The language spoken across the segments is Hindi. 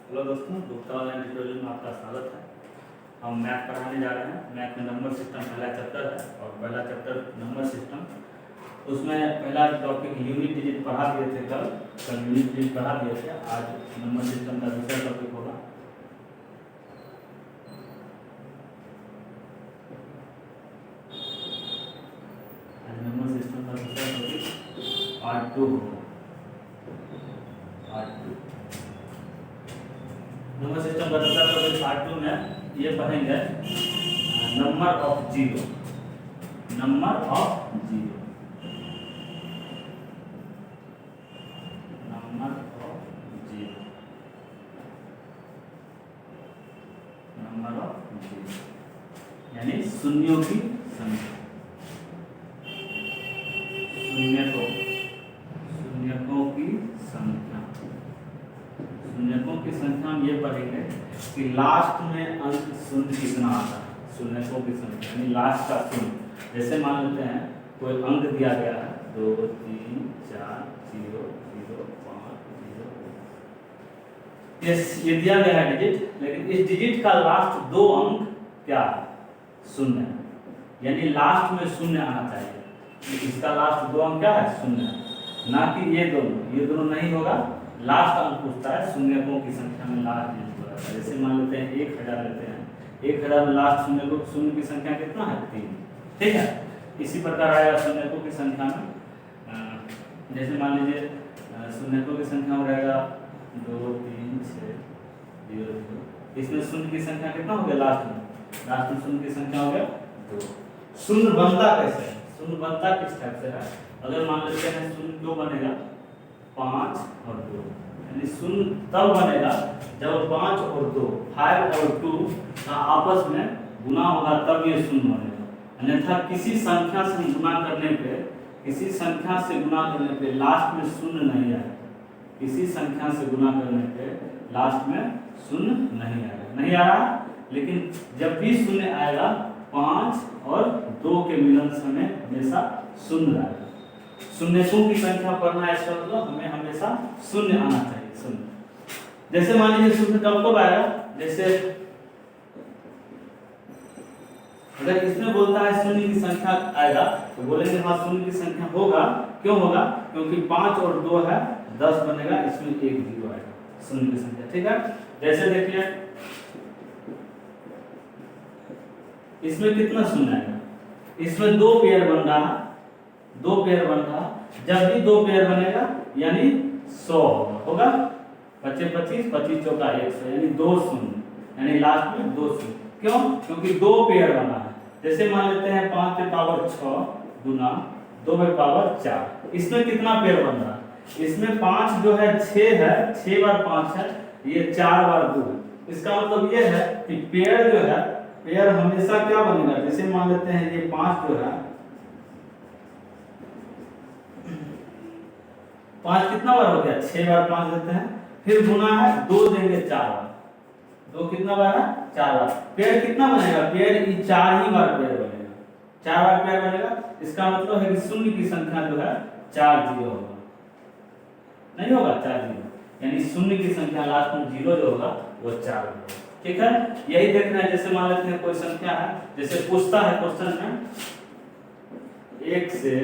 हेलो दोस्तों, गुप्ता ऑनलाइन ट्यूटोरियल में आपका स्वागत है। हम मैथ पढ़ाने जा रहे हैं। मैथ में नंबर सिस्टम पहला चैप्टर है और पहला चैप्टर नंबर सिस्टम, उसमें पहला टॉपिक यूनिट डिजिट पढ़ा दिए थे। कल यूनिट डिजिट पढ़ा दिए थे। आज नंबर सिस्टम का दूसरा टॉपिक होगा। आज नंबर सिस्टम का दूसरा टॉपिक पार्ट 2 होगा। पार्ट 2 नंबर सिस्टम का दूसरा टॉपिक पार्ट 2 में ये पढ़ेंगे number of zero. Number of zero, number of zero, number of zero यानी शून्यों की संख्या। शून्यकों की संख्या, शून्यकों की संख्या हम ये पढ़ेंगे कि लास्ट में अंक शून्य कितना आता है। शून्यकों की संख्या यानी लास्ट का शून्य। जैसे मान लेते हैं कोई अंक दिया गया है 2 3 4 0 0 5 0। ये दिया गया है डिजिट, लेकिन इस डिजिट का लास्ट दो अंक क्या है? शून्य है, यानी लास्ट में शून्य आना चाहिए। इसका लास्ट दो अंक क्या है? शून्य, ना कि ये दोनों नहीं होगा। लास्ट अंक पूछता है शून्यकों की संख्या में लास्ट डिजिट होगा। जैसे मान लेते हैं 1000 लेते हैं, 1000 में लास्ट शून्य की संख्या कितना है? 3। ठीक है, इसी प्रकार आएगा शून्यकों की संख्या में। जैसे मान लीजिए शून्यकों की संख्या में रहेगा 2 3 6 0 0। इसमें शून्य की संख्या कितना हो गया? लास्ट में शून्य की संख्या हो गया 2। शून्य बनता कैसे है? शून्य बनता किस टाइप से है? अगर मान लेते हैं शून्य 2 बनेगा 5 और 2, यानी शून्य तब बनेगा जब 5 और 2 5 और 2 का आपस में गुना होगा, तब ये शून्य बनेगा। अन्यथा किसी संख्या से गुना करने पे लास्ट में शून्य नहीं आएगा। किसी संख्या से गुना करने पे लास्ट में शून्य नहीं आएगा। नहीं आ रहा, लेकिन जब भी शून्य आएगा 5 और 2 के मिलन से हमें हमेशा शून्य आएगा। शून्यकों की संख्या पढ़ना है, इसका मतलब हमें हमेशा शून्य आना चाहिए। शून्य जैसे मान लीजिए शून्य कब आएगा? जैसे अगर इसमें बोलता है शून्य की संख्या आएगा तो बोलेंगे हाँ शून्य की संख्या होगा। क्यों होगा? क्योंकि 5 और 2 है 10 बनेगा, इसमें 1 0 आएगा शून्य की संख्या। ठीक है, जैसे देखिए इसमें कितना शून्य आएगा? इसमें 2 पेयर बन रहा है, 2 पेयर बन रहा। जब भी 2 पेयर बनेगा यानी 100 होगा। 25 25 25 चौका 100 यानी 2 शून्य, यानी लास्ट में 2 शून्य। क्यों? क्योंकि 2 पेयर बना है। जैसे मान लेते हैं 5 पे पावर 6 गुना 2 पे पावर 4। इसमें कितना पेयर बन रहा है? इसमें 5 जो है 6 है, 6 बार 5 है, ये 4 बार 2 है। इसका मतलब ये है कि पेयर जो है, पेयर हमेशा क्या बनेगा? जैसे मान लेते हैं ये 5 जो है, 5 कितना बार हो गया? 6 बार 5 देते हैं, फिर गुना है 2 देंगे 4 बार। 2 कितना बार है? 4 बार। पेयर कितना बनेगा? पेयर ये 4 ही बार पेयर बनेगा, 4 बार पेयर बनेगा। इसका मतलब है कि शून्य की संख्या जो है 4 0 होगा। नहीं होगा 4 0, यानी शून्य की संख्या लास्ट में 0 जो होगा वो 4 होगा। ठीक है, यही देखना है। जैसे मान लेते हैं कोई संख्या है, जैसे पूछता है क्वेश्चन में 1 से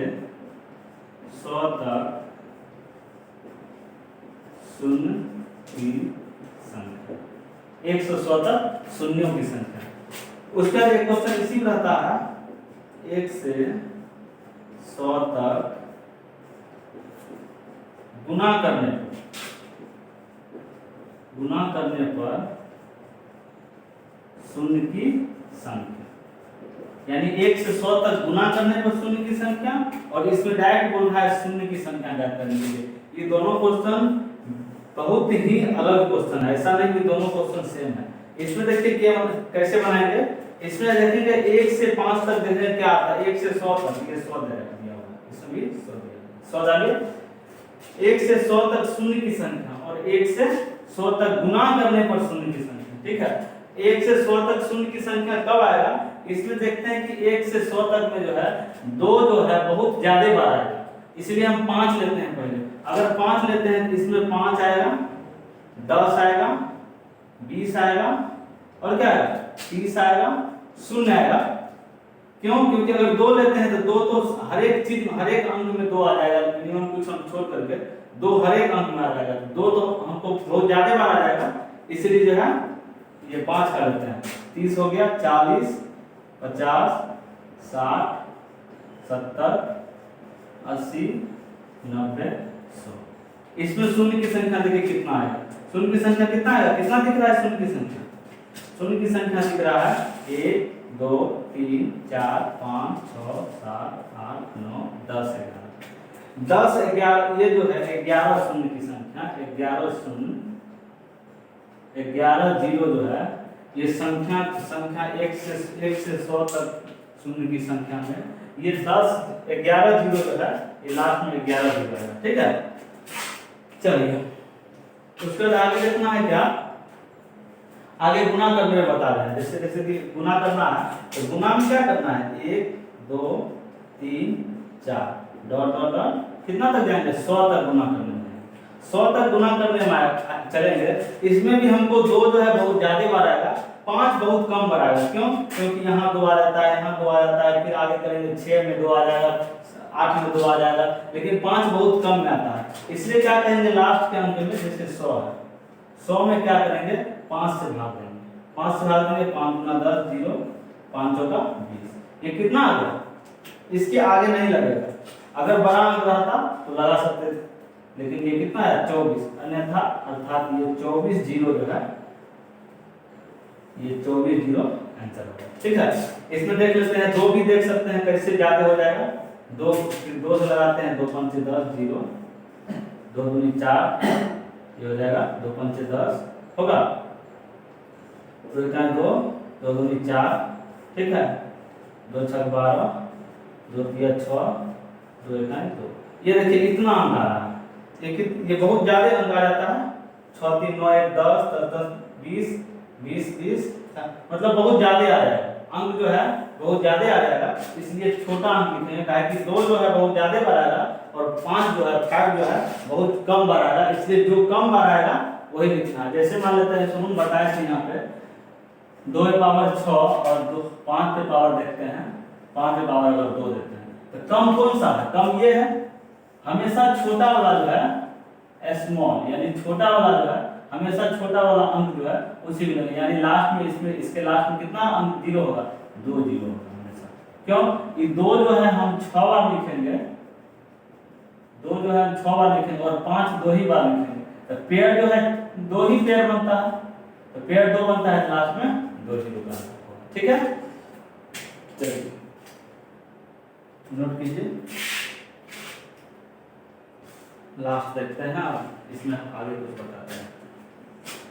100 तक शून्य की संख्या, 1 से 100 तक शून्यों की संख्या। उसका एक क्वेश्चन इसी में रहता है 1 से 100 तक गुना करने पर शून्य की संख्या, यानी 1 से 100 तक गुना करने पर शून्य की संख्या, और इसमें डायरेक्ट बोल रहा है शून्य की संख्या ज्ञात करने के लिए। ये दोनों क्वेश्चन बहुत ही अलग क्वेश्चन है, ऐसा नहीं कि दोनों क्वेश्चन सेम है। इसमें देखिए क्या कैसे बनाएंगे। इसमें देखेंगे 1 से 5 तक देखेंगे क्या आता है। 1 से 100 तक ये 100 दिया होगा, इसमें भी 100 डालिए। 1 से 100 तक शून्य की संख्या और 1 से 100 तक गुना करने पर शून्य की संख्या। ठीक है, 1 से 100 तक शून्य की संख्या कब आएगा? इसमें देखते हैं कि 1 से 100 तक में जो है 2 जो है बहुत ज्यादा बार आएगा, इसलिए हम 5 लेते हैं पहले। अगर 5 लेते हैं तो इसमें 5 आएगा, 10 आएगा, 20 आएगा और क्या आएगा 30 आएगा, शून्य आएगा। क्यों? क्योंकि अगर 2 लेते हैं तो 2 तो हर एक चीज हर एक अंक में 2 आ जाएगा, मिनिमम कुछ हम छोड़ करके 2 हर एक अंक में आ जाएगा, 2 तो हमको बहुत ज्यादा बार आ जाएगा, इसलिए जो है ये 5 कर लेते हैं। 30 हो गया, 40, 50, 60, 70, 80, 90, 100। इसमें शून्य की संख्या देखिए कितना आएगा, शून्य की संख्या कितना आएगा, कितना दिख रहा है शून्य की संख्या? शून्य की संख्या दिख रहा है 1, 2, 3, 4, 5, 6, 7, 8, 9, 10, 11। 10, 11 ये जो है 11 शून्य की संख्या, 11 शून्य, 11 जीरो जो है ये संख्या 1 से 100 तक शून्य की संख्या में ये 10 11 जीरो जो है ये लास्ट में 11 जीरो है। ठीक है, चलिए उसके बाद आगे देखना है क्या, आगे गुना करने में बता रहे हैं। जैसे जैसे कि गुना करना है तो गुना में क्या करना है 1, 2, 3, 4 डॉट डॉट डॉट कितना तक जाएंगे 100 तक गुना करने में, 100 तक गुना करने में चलेंगे। इसमें भी हमको 2 जो है बहुत ज्यादा बार आएगा, 5 बहुत कम बार आएगा। क्यों? क्योंकि यहाँ 2 आ जाता है, यहाँ 2 आ जाता है, फिर आगे करेंगे 6 में 2 आ जाएगा, 8 में 2 आ जाएगा, लेकिन 5 बहुत कम में आता है। इसलिए क्या करेंगे लास्ट के अंक में जैसे 100 है, 100 में क्या करेंगे 5 से भाग देंगे, 5 से भाग देंगे, 5 गुना 10 0, 5 चौका 20। ये कितना आ गया? इसके आगे नहीं लगेगा, अगर बड़ा अंक रहता तो लगा सकते थे, लेकिन ये कितना है 24, अन्यथा अर्थात ये 24 जीरो जो है ये 24 जीरो आंसर होगा। ठीक है, इसमें देख लेते हैं 2 भी देख सकते हैं कैसे ज्यादा हो जाएगा। 2 से लगाते हैं, 2 5 10 0, 2 दूनी 4 ये हो जाएगा, 2 5 10 होगा, तो इतना 2 2 दूनी 4, ठीक है, 2 6 12, 2 3 6, 2 1 2। ये देखिए इतना अंक आ रहा है, ये बहुत ज्यादा अंक आ जाता है, 6 3 9 1 10 10 20 20 20, मतलब बहुत ज्यादा आ जाएगा अंक जो है बहुत ज्यादा आ जाएगा। इसलिए छोटा अंक लिखेंगे, काहे कि 2 जो है बहुत ज्यादा बार आएगा और 5 जो है 5 जो है बहुत कम बार आएगा, इसलिए जो कम बार आएगा वही लिखना है। जैसे मान लेते हैं सुन बताए थे यहाँ पे 2 की पावर 6 और 5 के पावर देखते हैं, 5 के पावर अगर 2 देते हैं तो कम कौन सा है? कम ये है, हमेशा छोटा वाला जो है स्मॉल, यानी छोटा वाला जो है हमेशा छोटा वाला अंक जो है उसी में लगेगा, यानी लास्ट में इसमें इसके लास्ट में कितना अंक जीरो होगा 2 जीरो होगा हमेशा। क्यों? ये 2 जो है हम 6 बार लिखेंगे, 2 जो है 6 बार लिखेंगे और 5 2 ही बार लिखेंगे, तो पेड़ जो है 2 ही पेड़ बनता है, तो पेड़ 2 बनता है, लास्ट में 2 जीरो का। ठीक है, चलिए नोट कीजिए, लास्ट देखते हैं, इसमें आगे कुछ बताते हैं।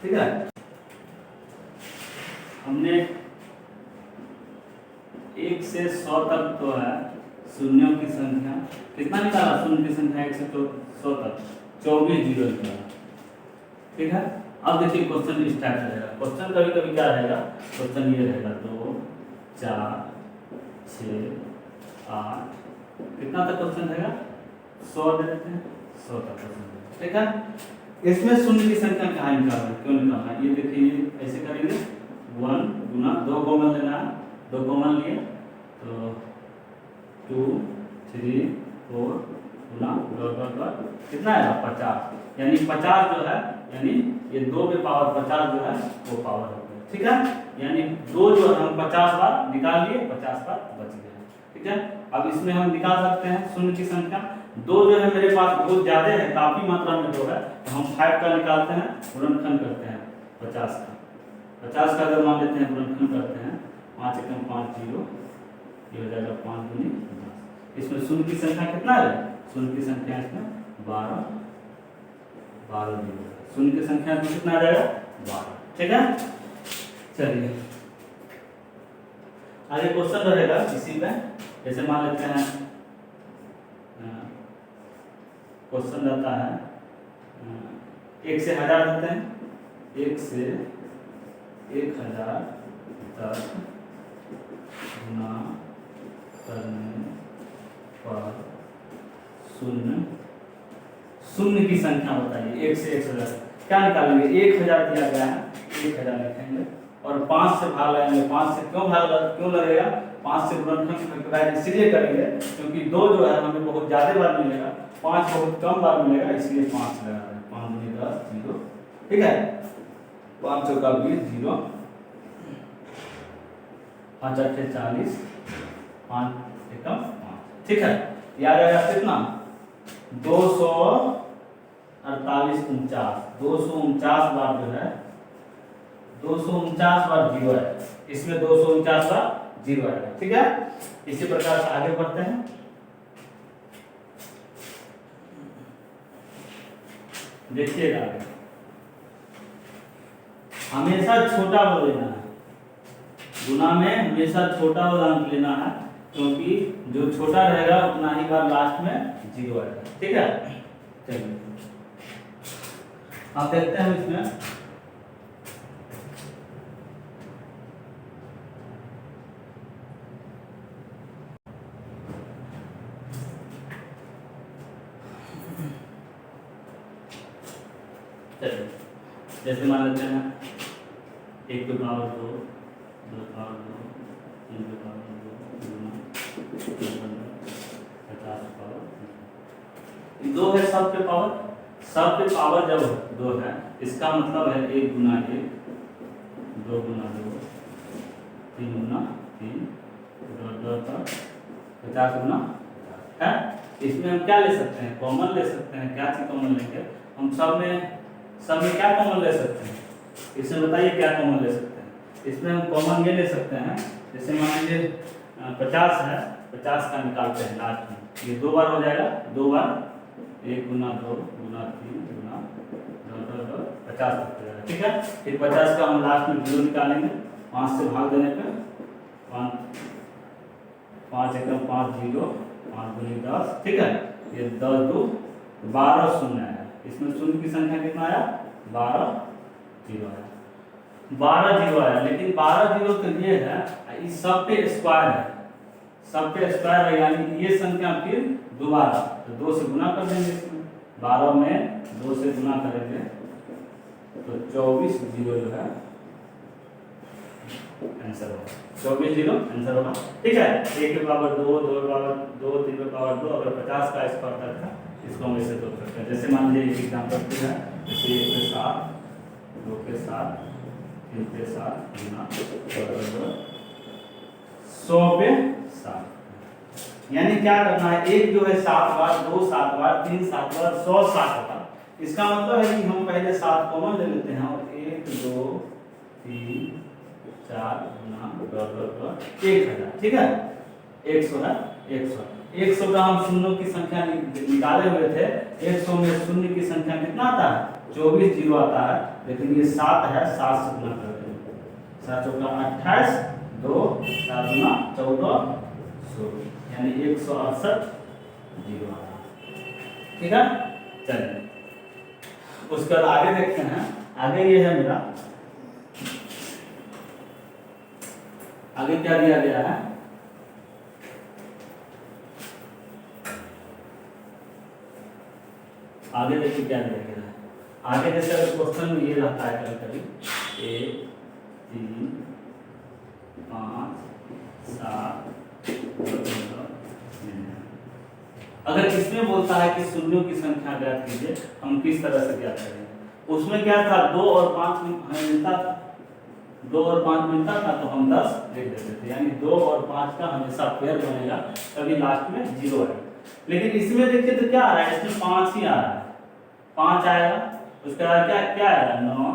ठीक है, हमने 1 से 100 तक तो है शून्यों की संख्या, कितना निकाला शून्य की संख्या 1 से 100 तक 24 जीरो निकाला। ठीक है, अब देखिए क्वेश्चन इस टाइप रहेगा। क्वेश्चन कभी कभी क्या रहेगा, क्वेश्चन ये रहेगा 2 4 6 8 कितना तक क्वेश्चन रहेगा 100 दे देते हैं, 100 तक क्वेश्चन। ठीक है, इसमें शून्य की संख्या कहाँ निकालना है, क्यों निकालना है, ये देखिए ऐसे करेंगे 1 गुना 2 कॉमन लेना है, 2 कॉमन लिए तो 2 3 4 गुना डॉट डॉट डॉट कितना है 50, यानी 50 जो है यानी ये 2 के पावर 50 जो है वो पावर हो गया। ठीक है, यानी 2 जो हम 50 बार निकाल लिए, 50 बार बच गया। ठीक है, अब इसमें हम निकाल सकते हैं शून्य की संख्या। 2 जो है मेरे पास बहुत ज्यादा है, काफी मात्रा में 2 है, तो हम 5 का निकालते हैं, गुणनखंड करते हैं 50 का। 50 का अगर मान लेते हैं गुणनखंड करते हैं, 5 एकम 5 जीरो, ये हो जाएगा 5 दूनी 10। इसमें शून्य की संख्या कितना है, शून्य की संख्या इसमें 12 जीरो, शून्य की संख्या तो कितना आ जाएगा 12। ठीक है, चलिए आगे क्वेश्चन रहेगा इसी पे। जैसे मान लेते हैं क्वेश्चन रहता है 1 से 1000 देते हैं, 1 से 1000 तक गुना करने पर शून्य की संख्या बताइए। 1 से 1000 क्या निकालेंगे, 1000 दिया गया है, 1000 लिखेंगे और 5 से भाग लगाएंगे। 5 से क्यों लगेगा? 5 से गुणनखंड फैक्टराइज इसलिए करेंगे क्योंकि 2 जो है हमें बहुत ज़्यादा बार मिलेगा, 5 बहुत कम बार मिलेगा, इसलिए 5 लगा रहे हैं। 5 दूनी 10 0, ठीक है। 5 चौका 20 0, 5 अट्ठे 40, 5 एकम 5, ठीक है। याद आएगा कितना? 248 49, 249 बार जो है 249 बार 0 है, इसमें 249 बार 0 है, ठीक है। इसी प्रकार से आगे बढ़ते हैं। देखिएगा हमेशा छोटा बल लेना है, गुना में हमेशा छोटा बल अंक लेना है, क्योंकि जो छोटा रहेगा उतना ही बार लास्ट में 0 आएगा, ठीक है। चलिए आप देखते हैं इसमें जैसे मान लेते हैं 1 पे पावर 2, 2 पावर 2, 3 पे पावर 2, 50 पावर 2 है। सब पे पावर जब 2 है, इसका मतलब है 1 गुना 1, 2 गुना 2, 3 गुना 3, 2 50 गुना है। इसमें हम क्या ले सकते हैं? कॉमन ले सकते हैं। क्या चीज कॉमन लेंगे? हम सब में क्या कॉमन ले सकते हैं? इसमें बताइए क्या कॉमन ले सकते हैं? इसमें हम कॉमन ये ले सकते हैं, जैसे मान लीजिए 50 है, 50 का निकालते हैं लास्ट में, ये 2 बार हो जाएगा, 2 बार 1 गुना 2 गुना 3 गुना 2 50 तक हो जाएगा, ठीक है। फिर 50 का हम लास्ट में 0 निकालेंगे, 5 से भाग देने पे 5 एकम 5 0, 5 दूनी 10, ठीक है। ये 10 2 12 शून्य है, इसमें शून्य की संख्या कितना आया? 12 0 आया, 12 0 आया। लेकिन 12 0 के लिए है इस सब पे स्क्वायर है, सब पे स्क्वायर है, यानी ये संख्या फिर दोबारा तो 2 से गुना कर देंगे। इसमें 12 में 2 से गुना करेंगे तो 24 0 जो है आंसर होगा, 24 0 आंसर होगा, ठीक है। 1 के पावर 2, 2 के पावर 2, 3 के पावर 2, अगर 50 का स्क्वायर करता है इसको हम ऐसे तोड़ सकते हैं। जैसे मान लीजिए एक एग्जाम्पल है, जैसे 1 के 7, 2 के 7, 3 के 7 गुना 100 पे 7, यानी क्या करना है? 1 जो है 7 बार, 2 7 बार, 3 7 बार, 100 7 बार। इसका मतलब है कि हम पहले 7 कॉमन ले लेते हैं और 1 2 3 4 गुना 1000, ठीक है। 100 है, 100 का हम शून्यों की संख्या निकाले हुए थे। 100 में शून्य की संख्या कितना आता है? 24 0 आता है, लेकिन ये 7 है, 7 से गुना करते हैं, 7 चौका 28, 2 7 गुना 14 16, यानी 168 0 आता है, ठीक है। चलिए उसके बाद आगे देखते हैं। आगे ये है मेरा, आगे क्या दिया गया है? आगे देखिए क्या दिया गया है। आगे जैसे अगर क्वेश्चन में ये रहता है कभी कभी 1 3 5 7 अगर इसमें बोलता है कि शून्यों की संख्या ज्ञात कीजिए, हम किस तरह से ज्ञात करेंगे? उसमें क्या था? 2 और 5 हमें मिलता था, 2 और 5 मिलता था तो हम 10 लिख देते थे, यानी 2 और 5 का हमेशा पेयर बनेगा, कभी लास्ट में 0 है। लेकिन इसमें देखिए तो क्या आ रहा है? इसमें 5 ही आ रहा है, 5 आएगा, उसके बाद क्या आएगा? 9,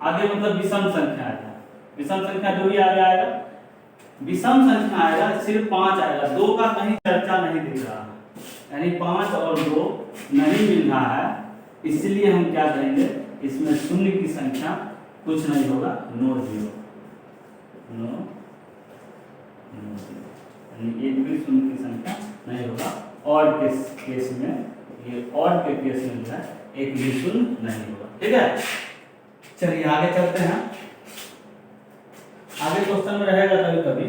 आगे मतलब विषम संख्या आएगा, विषम संख्या जो भी आगे आएगा विषम संख्या आएगा, सिर्फ 5 आएगा, 2 का कहीं चर्चा नहीं दिख रहा, यानी 5 और 2 नहीं मिल रहा है, इसलिए हम क्या करेंगे? इसमें शून्य की संख्या कुछ नहीं होगा, नो 0, यानी एक भी शून्य की संख्या नहीं होगा। और केस में, ये और के केस में जो है एक भी शून्य नहीं होगा, ठीक है। चलिए आगे चलते हैं। आगे क्वेश्चन में रहेगा कभी कभी,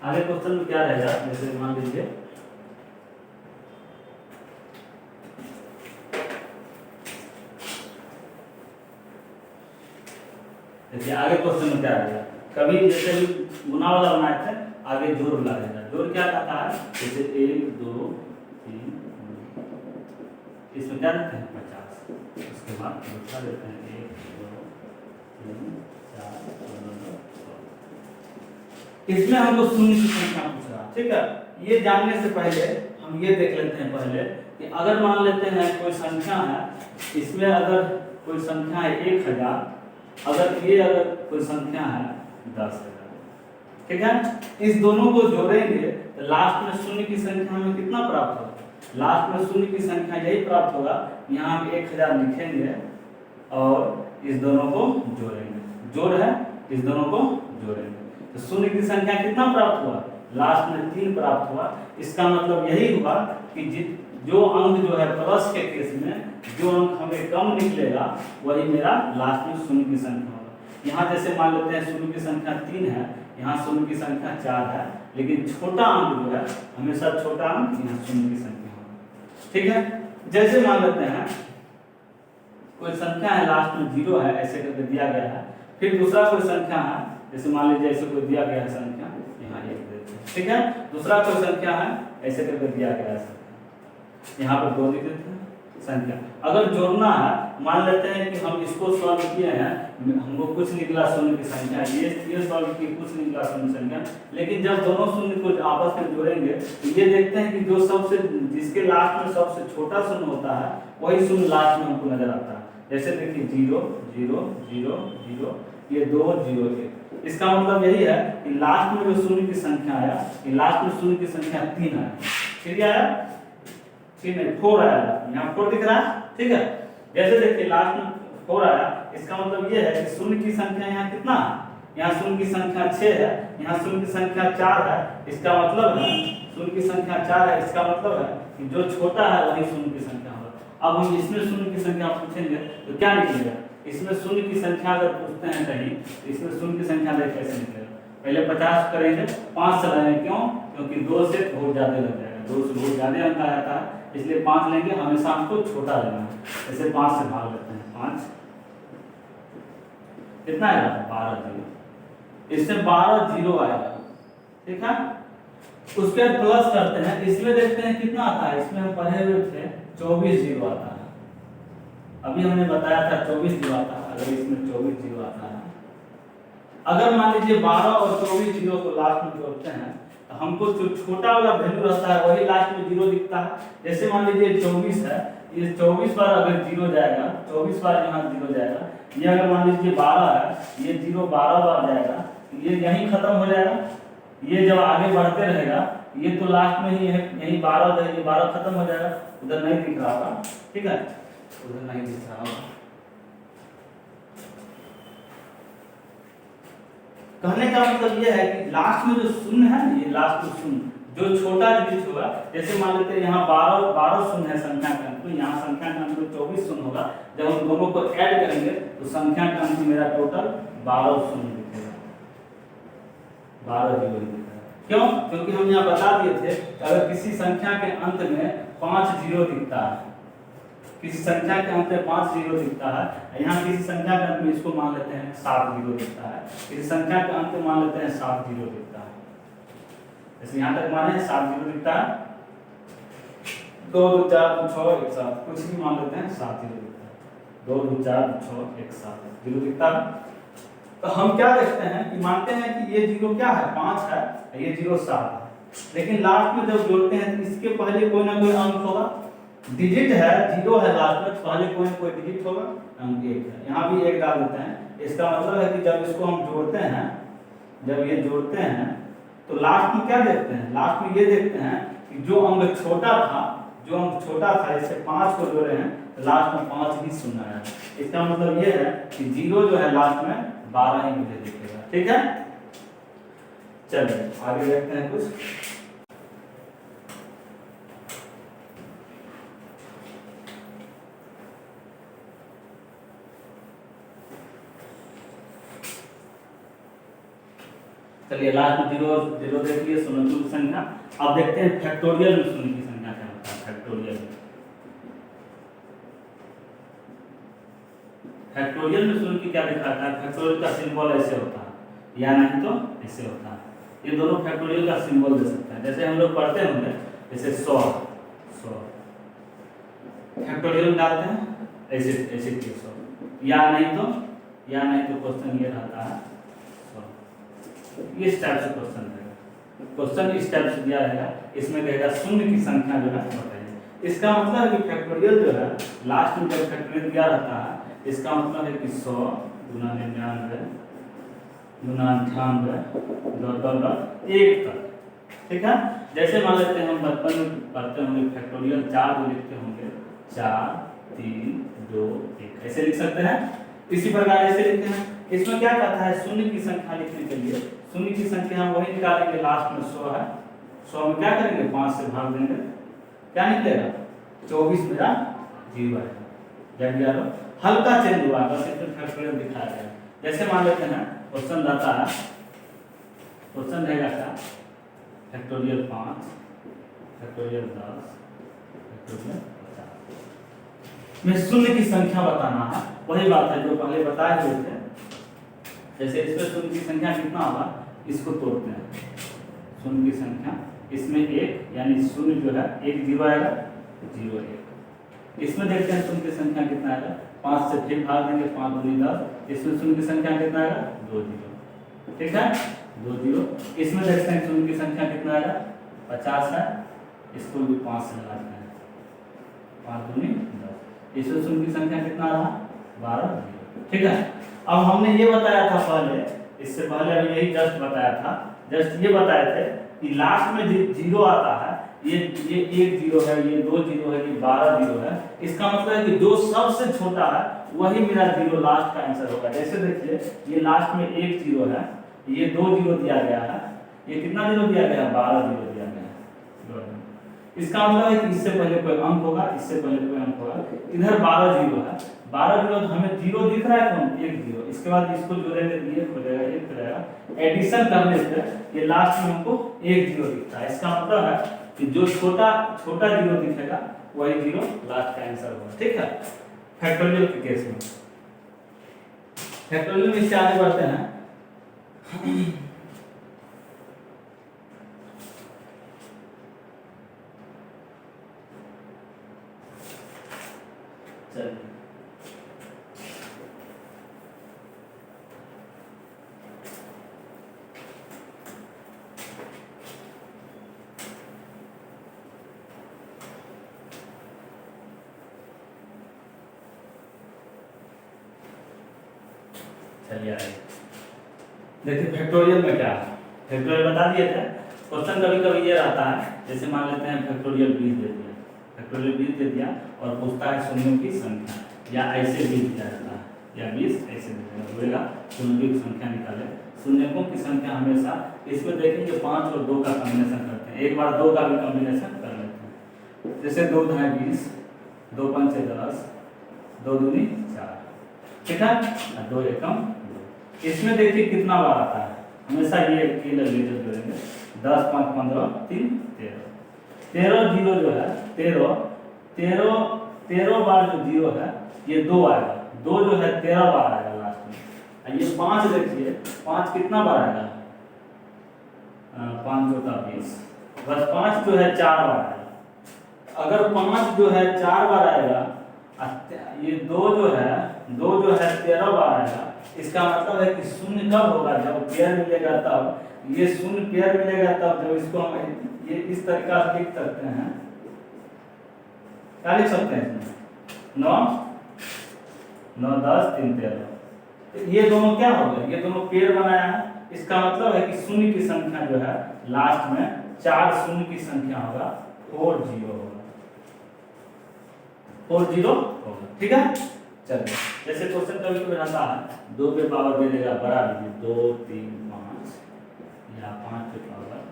आगे क्वेश्चन में क्या रहेगा? जैसे मान लीजिए देखिए आगे क्वेश्चन में क्या आएगा, कभी जैसे भी गुना वाला बनाए थे आगे जोड़ वाला रहेगा। जोड़ क्या कहता है, जैसे 1 2 3, इसमें क्या देते हैं 50, उसके बाद दूसरा देते हैं 1 2 3 4 5। इसमें हमको शून्य की संख्या पूछ रहा, ठीक है। ये जानने से पहले हम ये देख लेते हैं पहले कि अगर मान लेते हैं कोई संख्या है, इसमें अगर कोई संख्या है 1000, अगर कोई संख्या है 10,000, ठीक है। इस दोनों को जोड़ेंगे तो लास्ट में शून्य की संख्या हमें कितना प्राप्त होगा, लास्ट में शून्य की संख्या यही प्राप्त होगा। यहाँ हम 1000 लिखेंगे और इस दोनों को जोड़ेंगे, जोड़ है, इस दोनों को जोड़ेंगे तो शून्य की संख्या कितना प्राप्त हुआ, लास्ट में 3 प्राप्त हुआ। इसका मतलब यही हुआ कि जो अंक जो है प्लस के केस में जो अंक हमें कम निकलेगा वही मेरा लास्ट में शून्य की संख्या होगा। यहाँ जैसे मान लेते हैं शून्य की संख्या 3 है, यहाँ शून्य की संख्या 4 है, लेकिन छोटा अंक जो है हमेशा छोटा अंक यहाँ शून्य की संख्या होगा, ठीक है। जैसे मान लेते हैं कोई संख्या है लास्ट में 0 है, ऐसे करके दिया गया है। फिर दूसरा कोई संख्या है, जैसे मान लीजिए ऐसे कोई दिया गया है संख्या, यहाँ 1 देते हैं, ठीक है। दूसरा कोई संख्या है, ऐसे करके दिया गया है संख्या, यहाँ पर 2 लिख देते हैं संख्या। अगर जोड़ना है, मान लेते हैं कि हम इसको सॉल्व किए हैं, हमको कुछ निकला शून्य की संख्या, ये सॉल्व किए कुछ निकला शून्य संख्या, लेकिन जब दोनों शून्य को आपस में जोड़ेंगे तो ये देखते हैं कि जो सबसे जिसके लास्ट में सबसे छोटा शून्य होता है वही शून्य लास्ट में हमको नजर आता है। जैसे देखिए 0 0 0 0, ये 2 0 1। इसका मतलब यही है कि लास्ट में जो शून्य की संख्या आया, कि लास्ट में शून्य की संख्या 3 है, ठीक है, 3 नहीं 4 आया, यहाँ 4 दिख रहा है, ठीक है। जैसे देखिए लास्ट में 4 आया, इसका मतलब ये है कि शून्य की संख्या यहाँ कितना है, यहाँ शून्य की संख्या 6 है, यहाँ शून्य की संख्या 4 है। इसका मतलब है शून्य की संख्या 4 है, इसका मतलब है कि जो छोटा है वही शून्य की संख्या होगा। अब हम इसमें शून्य की संख्या पूछेंगे तो क्या निकलेगा, इसमें शून्य की संख्या अगर पूछते हैं कहीं तो इसमें शून्य की संख्या कैसे निकलेगा, पहले 50 करेंगे, 5 चलाएंगे, क्यों, क्योंकि 2 से बहुत ज्यादा लग जाएगा, 2 से बहुत ज्यादा अंक आ जाता है, इसलिए 5 लेंगे, हमेशा हमको छोटा लेना है। ऐसे 5 से भाग लेते हैं, 5 कितना आएगा 12 0, इससे 12 0 आएगा, ठीक है। उसके बाद प्लस करते हैं, इसमें देखते हैं कितना आता है, इसमें हम पढ़े हुए थे 24 0 आता है, अभी हमने बताया था 24 0 आता है। अगर इसमें 24 0 आता है, अगर मान लीजिए 12 और 24 0 को लास्ट में जोड़ते हैं तो हमको जो छोटा वाला वैल्यू रहता है वही लास्ट में 0 दिखता है। जैसे मान लीजिए 24 है, ये 24 बार अगर 0 जाएगा, 24 बार यहाँ 0 जाएगा, ये अगर मान लीजिए 12 है, ये 0 12 बार जाएगा, ये यहीं खत्म हो जाएगा। ये जब आगे बढ़ते रहेगा, ये तो लास्ट में ही है, यही 12 है, ये 12 खत्म हो जाएगा, उधर नहीं दिख रहा होगा, ठीक है, उधर नहीं दिख रहा होगा। कहने का मतलब ये है कि लास्ट में जो शून्य है, ये लास्ट में शून्य जो छोटा डिजिट होगा, जैसे मान लेते हैं यहाँ 12 शून्य है संख्या का अंक, तो यहाँ संख्या का अंक 24 शून्य होगा। जब हम दोनों को ऐड करेंगे तो संख्या का अंक मेरा टोटल 12 शून्य दिखेगा, 12 0 दिखेगा। क्यों, क्योंकि हम यहाँ बता दिए थे कि अगर किसी संख्या के अंत में 5 0 दिखता है, किसी संख्या के अंत में 5 0 दिखता है, यहाँ किसी संख्या के अंत में इसको मान लेते हैं 7 0 दिखता है, किसी संख्या के अंत में मान लेते हैं 7 0 दिखता है, जैसे यहाँ तक माने 7 0 दिखता है, 2 2 4 6 1 7, कुछ भी मान लेते हैं 7 0 दिखता है, 2 2 4 6 1 7 0 दिखता है। तो हम क्या देखते हैं कि मानते हैं कि ये 0 क्या है, 5 है, ये 0 7 है, लेकिन लास्ट में जब जोड़ते हैं तो इसके पहले कोई ना कोई अंक होगा, डिजिट है 0 है लास्ट में, पहले कोई ना कोई डिजिट होगा, अंक 1 है, यहाँ भी 1 डाल देते हैं। इसका मतलब है कि जब इसको हम जोड़ते हैं, जब ये जोड़ते हैं तो लास्ट में क्या देखते हैं, लास्ट में ये देखते हैं कि जो अंक छोटा था, जैसे 5 को जोड़े हैं तो लास्ट में 5 ही शून्य आया। इसका मतलब ये है कि 0 जो है लास्ट में 12 ही मुझे दिखेगा, ठीक है। चलिए आगे देखते हैं कुछ। चलिए लास्ट में 0 0 देख लिए, शून्य की संख्या। अब देखते हैं फैक्टोरियल में शून्य की संख्या क्या होता है। फैक्टोरियल में शून्य की क्या दिखाता है, फैक्टोरियल का सिंबल ऐसे होता है या नहीं तो ऐसे होता है। ये दोनों फैक्टोरियल का सिंबल दे सकता है। जैसे हम लोग पढ़ते होंगे जैसे 100 फैक्टोरियल डालते हैं ऐसे ऐसे 100 या नहीं तो क्वेश्चन ये रहता है 100। इस टाइप से क्वेश्चन रहेगा, क्वेश्चन इस टाइप से दिया रहेगा। इसमें कहेगा शून्य की संख्या जो है बताइए। इसका मतलब है कि फैक्टोरियल जो है लास्ट में जब फैक्टोरियल दिया रहता है, इसका मतलब है कि 100 गुना 99 गुना 98 1 तक। ठीक है, जैसे मान लेते हैं हम बचपन में पढ़ते होंगे फैक्टोरियल 4 जो लिखते होंगे 4 3 2 1 ऐसे लिख सकते हैं। इसी प्रकार ऐसे लिखते हैं। इसमें क्या कहता है, शून्य की संख्या लिखने के लिए शून्य की संख्या हम वही निकालेंगे, लास्ट में 100 है, 100 में क्या करेंगे 5 से भाग देंगे, क्या निकलेगा 24 मेरा 0 है। जब यार हल्का चेंज हुआ बस इसमें फैक्टोरियल दिखाया गया। जैसे मान लेते हैं क्वेश्चन रहता है, क्वेश्चन रहेगा क्या फैक्टोरियल 5 फैक्टोरियल 10 फैक्टोरियल 50 में शून्य की संख्या बताना है। वही बात है जो पहले बताए हुए थे। जैसे इसमें शून्य की संख्या कितना होगा, इसको तोड़ते हैं। शून्य की संख्या इसमें 1 यानी शून्य जो है 1 0 आएगा 0 1। इसमें देखते हैं शून्य की संख्या कितना आएगा, 5 से फिर भाग देंगे 5 दूनी 10। इसमें शून्य की संख्या कितना आएगा 2 0। ठीक है 2 0। इसमें देखते हैं शून्य की संख्या कितना आएगा 50 है, इसको भी 5 से लगाते हैं 5 दूनी 10। इसमें शून्य की संख्या कितना रहा 12 0। ठीक है, अब हमने ये बताया था पहले, इससे पहले अभी यही जस्ट बताया था, जस्ट ये बताए थे कि लास्ट में 0 आता है, ये 1 0 है, ये 2 0 है, ये 12 0 है। इसका मतलब है कि जो सबसे छोटा है वही मेरा 0 लास्ट का आंसर होगा। जैसे देखिए ये लास्ट में 1 0 है, ये 2 0 दिया गया है, ये कितना 0 दिया गया है 12 0 दिया गया है। इसका मतलब है कि इससे पहले कोई अंक होगा, इससे पहले कोई अंक होगा। इधर 12 0 है, 12 0 तो हमें 0 दिख रहा है कौन 1 0। इसके बाद इसको जोड़ेंगे तो ये हो जाएगा 1 हो जाएगा। एडिशन करने से ये लास्ट में हमको 1 0 दिखता है। इसका मतलब है कि जो छोटा 0 दिखेगा वही 0 लास्ट का आंसर होगा। ठीक है, फैक्टोरियल के केस में। फैक्टोरियल में इससे आगे बढ़ते हैं। चलिए चलिए आइए देखिए फैक्टोरियल में क्या है। फैक्टोरियल बता दिए थे। क्वेश्चन कभी कभी ये रहता है, जैसे मान लेते हैं फैक्टोरियल 20 दे दिया, फैक्टोरियल 20 दे दिया और पूछता है शून्यों की संख्या, या ऐसे 20 दिया जाता है या 20 ऐसे बोलेगा शून्यों की संख्या निकाले। शून्यों की संख्या हमेशा इसमें देखेंगे 5 और 2 का कॉम्बिनेशन करते हैं, एक बार 2 का भी कॉम्बिनेशन कर लेते हैं। जैसे 2 × 20 2 × 5 = 10 2 दूनी 4। ठीक है, 2 एकम 2। इसमें देखिए कितना बार आता है, हमेशा ये लेटर जोड़ेंगे 10 5 15 3 13 0 जो है 13 बार जो 0 है ये 2 आएगा, 2 जो है 13 बार आएगा लास्ट में। ये 5 देखिए 5 कितना बार आएगा 5 2 का 20, बस 5 जो है 4 बार आएगा। अगर 5 जो है 4 बार आएगा, ये 2 जो है 13 बार आएगा। इसका मतलब है कि शून्य कब होगा, जब पेयर मिलेगा तब। ये शून्य पेयर मिलेगा तब जब इसको हम ये इस तरीका से लिख सकते हैं। क्या लिख सकते हैं इसमें 9 9 10 3 13। ये दोनों क्या हो गए, ये दोनों पेयर बनाया है। इसका मतलब है कि शून्य की संख्या जो है लास्ट में 4 शून्य की संख्या होगा 4 0 होगा 4 0 होगा। ठीक है, चलिए जैसे क्वेश्चन कभी कभी रहता है 2 के पावर दे देगा बड़ा लीजिए 2 3 5 या 5 के पावर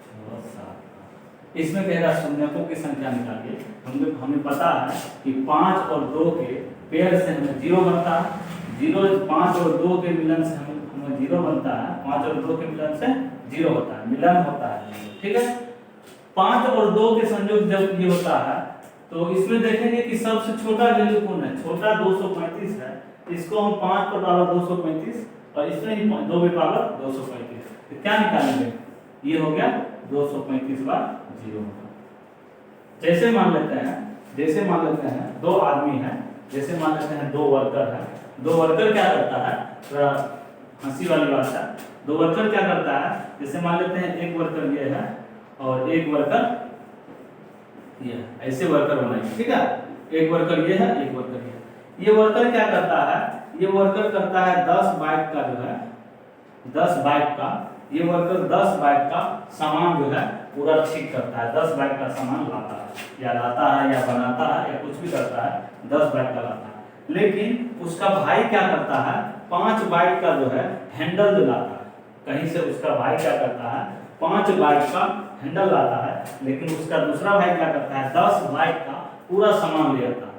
6 7। इसमें कहेगा शून्यों की संख्या निकालिए। हमें पता है कि 5 और 2 के पेयर से हमें 0 बनता है, 0 5 और 2 के मिलन से हमें 0 बनता है, 5 और 2 के मिलन से 0 होता है, मिलन होता है। ठीक है, 5 और 2 के संयोग जब ये होता है तो इसमें देखेंगे कि सबसे छोटा वैल्यू कौन है, छोटा 235 है, इसको हम 5 पर पावर 235 और इसमें ही 2 में पावर 235, तो क्या निकालेंगे, ये हो गया 235 बार 0 होगा। जैसे मान लेते हैं दो आदमी हैं, जैसे मान लेते हैं दो वर्कर है, दो वर्कर क्या करता है, थोड़ा हंसी वाली बात है, दो वर्कर क्या करता है, जैसे मान लेते हैं एक वर्कर ये है और एक वर्कर ये है, ऐसे वर्कर बनाएंगे, ठीक है, एक वर्कर ये है, एक वर्कर ये है। ये वर्कर क्या करता है, ये वर्कर करता है 10 बाइक का जो है 10 बाइक का, ये वर्कर 10 बाइक का सामान जो है पूरा ठीक करता है, 10 बाइक का सामान लाता है या बनाता है या कुछ भी करता है, 10 बाइक का लाता है। लेकिन उसका भाई क्या करता है, 5 बाइक का जो है हैंडल लाता है, कहीं से उसका भाई क्या करता है 5 बाइक का हैंडल लाता है, लेकिन उसका दूसरा भाई क्या करता है 10 बाइक का पूरा सामान ले आता है।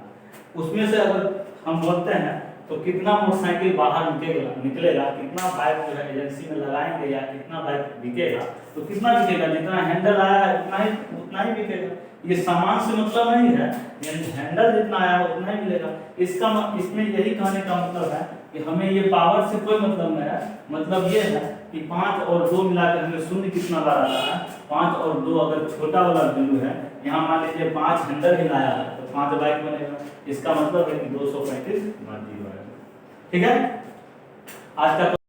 उसमें से अगर हम बोलते हैं तो कितना मोटरसाइकिल बाहर निकलेगा, कितना बाइक जो है एजेंसी में लगाएंगे या कितना बाइक बिकेगा, तो कितना बिकेगा, जितना हैंडल आया है उतना ही बिकेगा। ये सामान से मतलब नहीं है, यानी हैंडल जितना आया है उतना ही मिलेगा। इसमें यही कहने का मतलब है कि हमें ये पावर से कोई मतलब नहीं है, मतलब ये है कि 5 और 2 मिलाकर हमें शून्य कितना बार आता है, 5 और 2 अगर छोटा वाला बिंदु है, यहाँ मान लीजिए 5 हैंडल ही लाया है तो 5 बाइक बनेगा, इसका मतलब है कि 235 बार 0 है। ठीक है, आज का